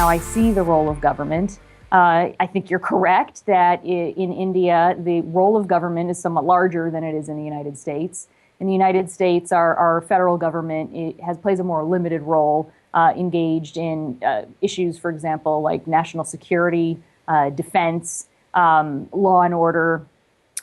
how I see the role of government. I think you're correct that in India, the role of government is somewhat larger than it is in the United States. In the United States, our federal government plays a more limited role, engaged in issues, for example, like national security, defense, law and order,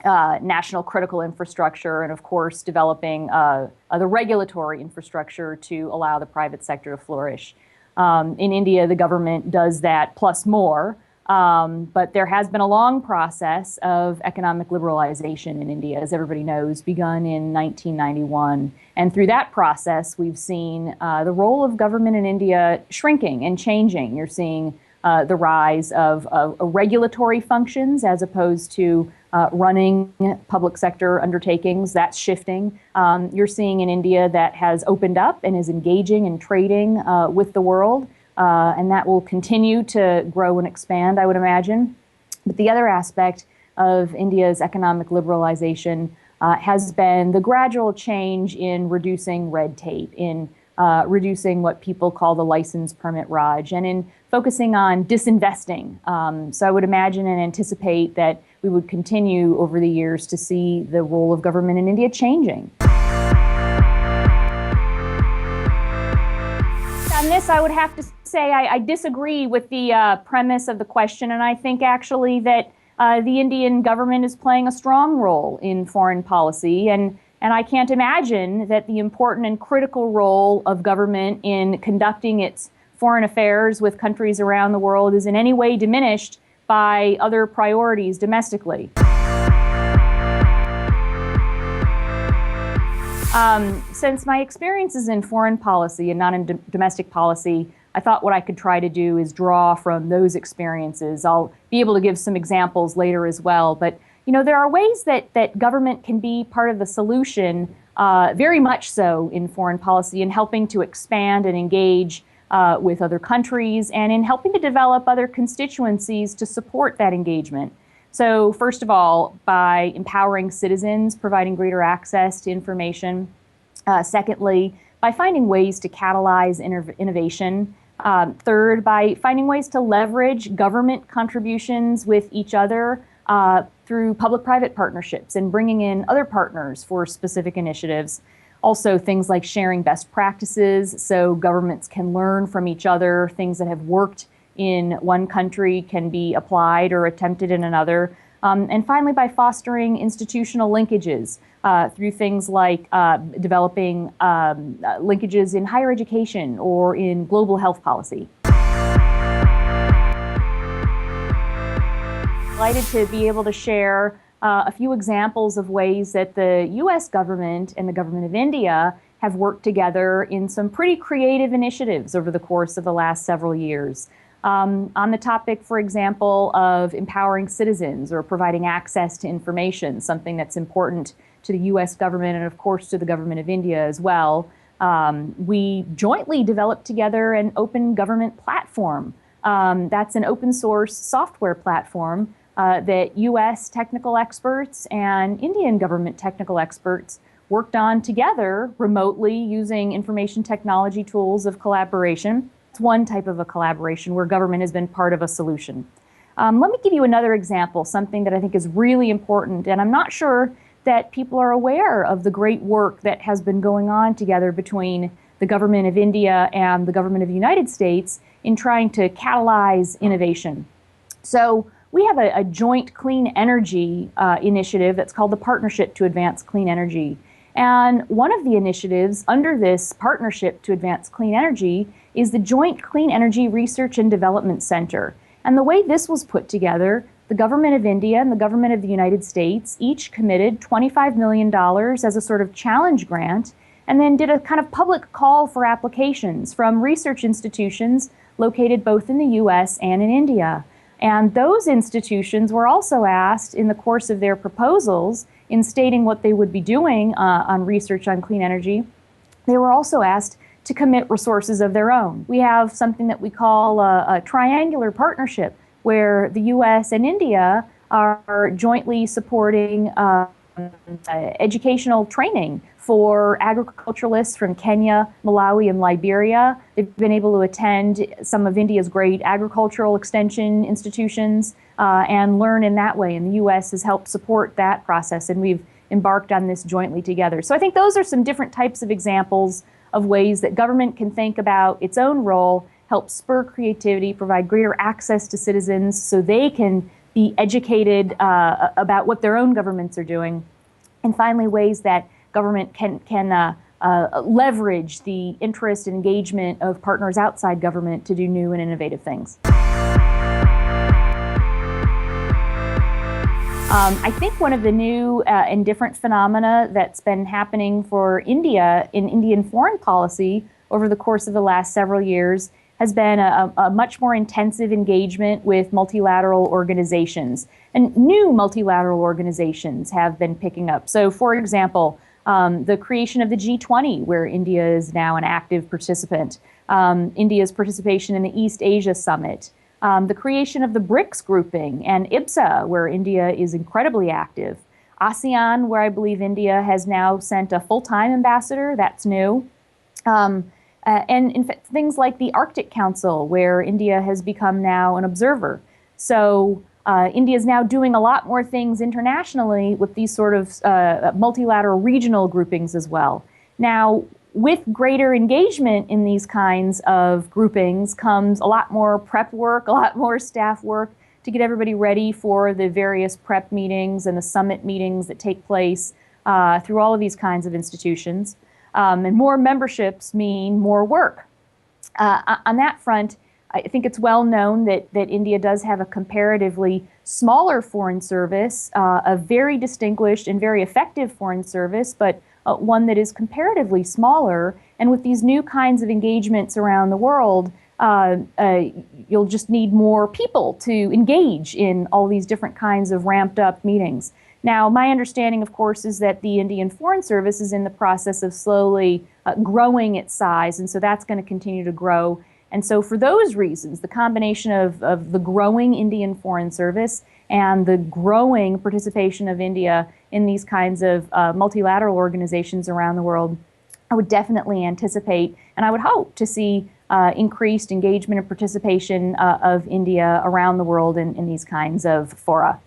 national critical infrastructure, and of course, developing the regulatory infrastructure to allow the private sector to flourish. In India, the government does that plus more. But there has been a long process of economic liberalization in India, as everybody knows, begun in 1991. And through that process, we've seen the role of government in India shrinking and changing. You're seeing the rise of regulatory functions as opposed to running public sector undertakings. That's shifting. You're seeing in India that has opened up and is engaging in trading with the world. And that will continue to grow and expand, I would imagine. But the other aspect of India's economic liberalization has been the gradual change in reducing red tape, in reducing what people call the license permit Raj, and in focusing on disinvesting. So I would imagine and anticipate that we would continue over the years to see the role of government in India changing. On this, I would have to say I disagree with the premise of the question, and I think actually that the Indian government is playing a strong role in foreign policy, and I can't imagine that the important and critical role of government in conducting its foreign affairs with countries around the world is in any way diminished by other priorities domestically. Since my experiences in foreign policy and not in domestic policy, I thought what I could try to do is draw from those experiences. I'll be able to give some examples later as well. But, you know, there are ways that government can be part of the solution, very much so in foreign policy, in helping to expand and engage with other countries and in helping to develop other constituencies to support that engagement. So first of all, by empowering citizens, providing greater access to information. Secondly, by finding ways to catalyze innovation. Third, by finding ways to leverage government contributions with each other through public-private partnerships and bringing in other partners for specific initiatives. Also, things like sharing best practices so governments can learn from each other. Things that have worked in one country can be applied or attempted in another. And finally, by fostering institutional linkages through things like developing linkages in higher education or in global health policy. Delighted to be able to share a few examples of ways that the U.S. government and the government of India have worked together in some pretty creative initiatives over the course of the last several years. On the topic, for example, of empowering citizens or providing access to information, something that's important to the U.S. government and, of course, to the government of India as well. We jointly developed together an open government platform. That's an open source software platform that U.S. technical experts and Indian government technical experts worked on together remotely using information technology tools of collaboration. It's one type of a collaboration where government has been part of a solution. Let me give you another example, something that I think is really important, and I'm not sure that people are aware of the great work that has been going on together between the government of India and the government of the United States in trying to catalyze innovation. So we have a joint clean energy initiative that's called the Partnership to Advance Clean Energy. And one of the initiatives under this Partnership to Advance Clean Energy is the Joint Clean Energy Research and Development Center. And the way this was put together, the government of India and the government of the United States each committed $25 million as a sort of challenge grant, and then did a kind of public call for applications from research institutions located both in the US and in India. And those institutions were also asked in the course of their proposals in stating what they would be doing on research on clean energy. They were also asked to commit resources of their own. We have something that we call a triangular partnership where the US and India are jointly supporting educational training for agriculturalists from Kenya, Malawi, and Liberia. They've been able to attend some of India's great agricultural extension institutions and learn in that way. And the U.S. has helped support that process, and we've embarked on this jointly together. So I think those are some different types of examples of ways that government can think about its own role, help spur creativity, provide greater access to citizens so they can be educated about what their own governments are doing, and finally ways that government can leverage the interest and engagement of partners outside government to do new and innovative things. I think one of the new and different phenomena that's been happening for India in Indian foreign policy over the course of the last several years has been a much more intensive engagement with multilateral organizations. And new multilateral organizations have been picking up. So, for example, the creation of the G20, where India is now an active participant, India's participation in the East Asia Summit, the creation of the BRICS grouping, and IBSA, where India is incredibly active, ASEAN, where I believe India has now sent a full-time ambassador, that's new. And in fact, things like the Arctic Council, where India has become now an observer. So India is now doing a lot more things internationally with these sort of multilateral regional groupings as well. Now, with greater engagement in these kinds of groupings comes a lot more prep work, a lot more staff work to get everybody ready for the various prep meetings and the summit meetings that take place through all of these kinds of institutions. And more memberships mean more work. On that front, I think it's well known that India does have a comparatively smaller foreign service, a very distinguished and very effective foreign service, but one that is comparatively smaller. And with these new kinds of engagements around the world, you'll just need more people to engage in all these different kinds of ramped up meetings. Now, my understanding, of course, is that the Indian Foreign Service is in the process of slowly growing its size, and so that's going to continue to grow. And so for those reasons, the combination of the growing Indian Foreign Service and the growing participation of India in these kinds of multilateral organizations around the world, I would definitely anticipate, and I would hope to see increased engagement and participation of India around the world in these kinds of fora.